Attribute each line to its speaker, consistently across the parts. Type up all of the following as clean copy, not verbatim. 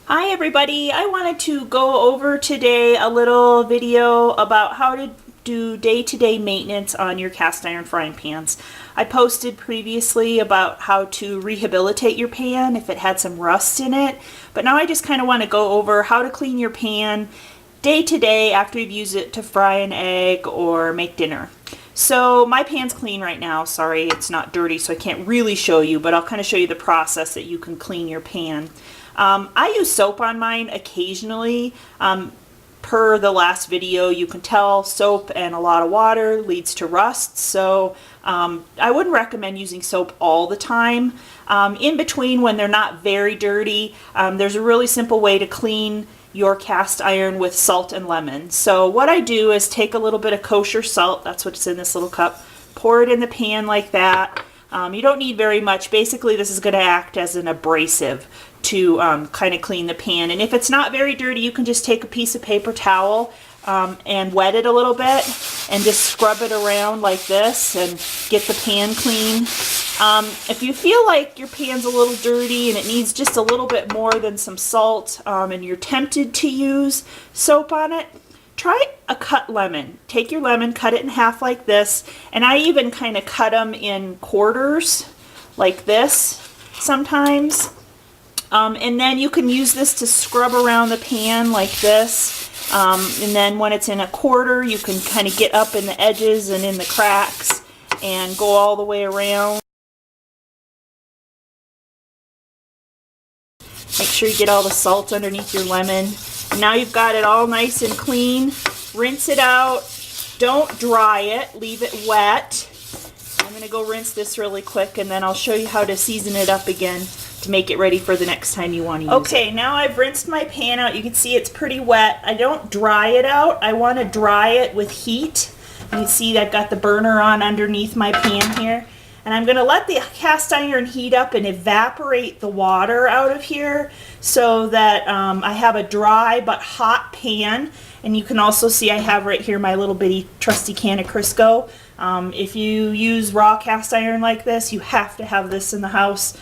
Speaker 1: Hi everybody, I wanted to go over today a little video about how to do day-to-day maintenance on your cast iron frying pans. I posted previously about how to rehabilitate your pan if it had some rust in it, but now I just kind of want to go over how to clean your pan day to day after you've used it to fry an egg or make dinner. So my pan's clean right now. Sorry, it's not dirty, so I can't really show you, but I'll kind of show you the process that you can clean your pan. I use soap on mine occasionally. Per the last video, you can tell soap and a lot of water leads to rust, so I wouldn't recommend using soap all the time. In between, when they're not very dirty, there's a really simple way to clean your cast iron with salt and lemon. So what I do is take a little bit of kosher salt, that's what's in this little cup, pour it in the pan like that. You don't need very much. Basically, this is going to act as an abrasive to kind of clean the pan. And if it's not very dirty, you can just take a piece of paper towel and wet it a little bit and just scrub it around like this and get the pan clean. If you feel like your pan's a little dirty and it needs just a little bit more than some salt and you're tempted to use soap on it, try a cut lemon. Take your lemon, cut it in half like this, and I even kind of cut them in quarters like this sometimes. And then you can use this to scrub around the pan like this. And then when it's in a quarter, you can kind of get up in the edges and in the cracks and go all the way around. Make sure you get all the salt underneath your lemon. Now you've got it all nice and clean. Rinse it out. Don't dry it. Leave it wet. I'm going to go rinse this really quick and then I'll show you how to season it up again to make it ready for the next time you want to use it. Okay, now I've rinsed my pan out. You can see it's pretty wet. I don't dry it out. I want to dry it with heat. You can see I've got the burner on underneath my pan here. And I'm going to let the cast iron heat up and evaporate the water out of here so that I have a dry but hot pan. And you can also see I have right here my little bitty trusty can of Crisco. If you use raw cast iron like this, you have to have this in the house.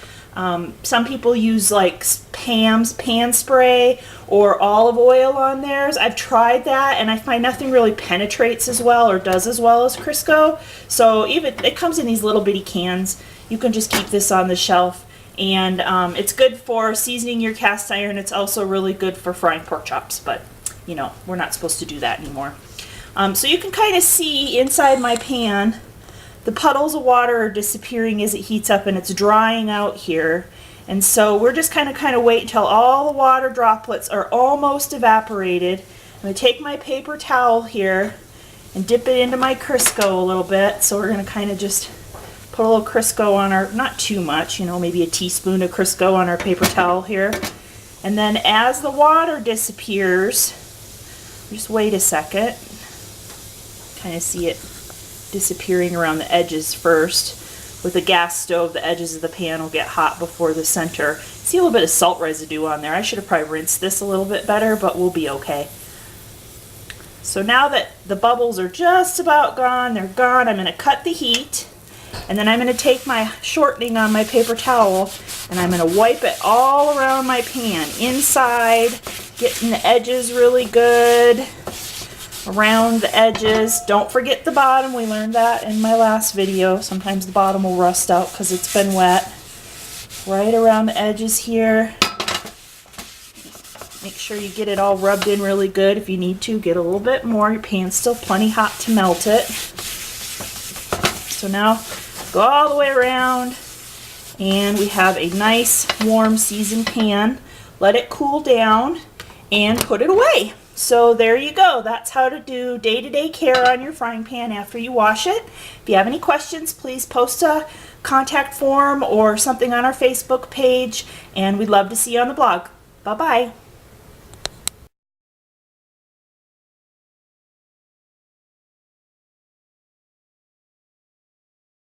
Speaker 1: Some people use like Pam's pan spray or olive oil on theirs. I've tried that and I find nothing really penetrates as well or does as well as Crisco. So even it comes in these little bitty cans. You can just keep this on the shelf, and it's good for seasoning your cast iron. It's also really good for frying pork chops, but you know, we're not supposed to do that anymore. So you can kind of see inside my pan the puddles of water are disappearing as it heats up and it's drying out here. And so we're just kind of wait until all the water droplets are almost evaporated. I'm going to take my paper towel here and dip it into my Crisco a little bit. So we're going to kind of just put a little Crisco on our, not too much, you know, maybe a teaspoon of Crisco on our paper towel here. And then as the water disappears, just wait a second, kind of see it disappearing around the edges first. With the gas stove, the edges of the pan will get hot before the center. See a little bit of salt residue on there. I should have probably rinsed this a little bit better, but we'll be okay. So now that the bubbles are just about gone, they're gone, I'm going to cut the heat, and then I'm going to take my shortening on my paper towel and I'm going to wipe it all around my pan, inside, getting the edges really good. Around the edges. Don't forget the bottom. We learned that in my last video. Sometimes the bottom will rust out because it's been wet. Right around the edges here. Make sure you get it all rubbed in really good. If you need to, get a little bit more. Your pan's still plenty hot to melt it. So now go all the way around and we have a nice warm seasoned pan. Let it cool down and put it away. So there you go. That's how to do day-to-day care on your frying pan after you wash it. If you have any questions, please post a contact form or something on our Facebook page, and we'd love to see you on the blog. Bye-bye.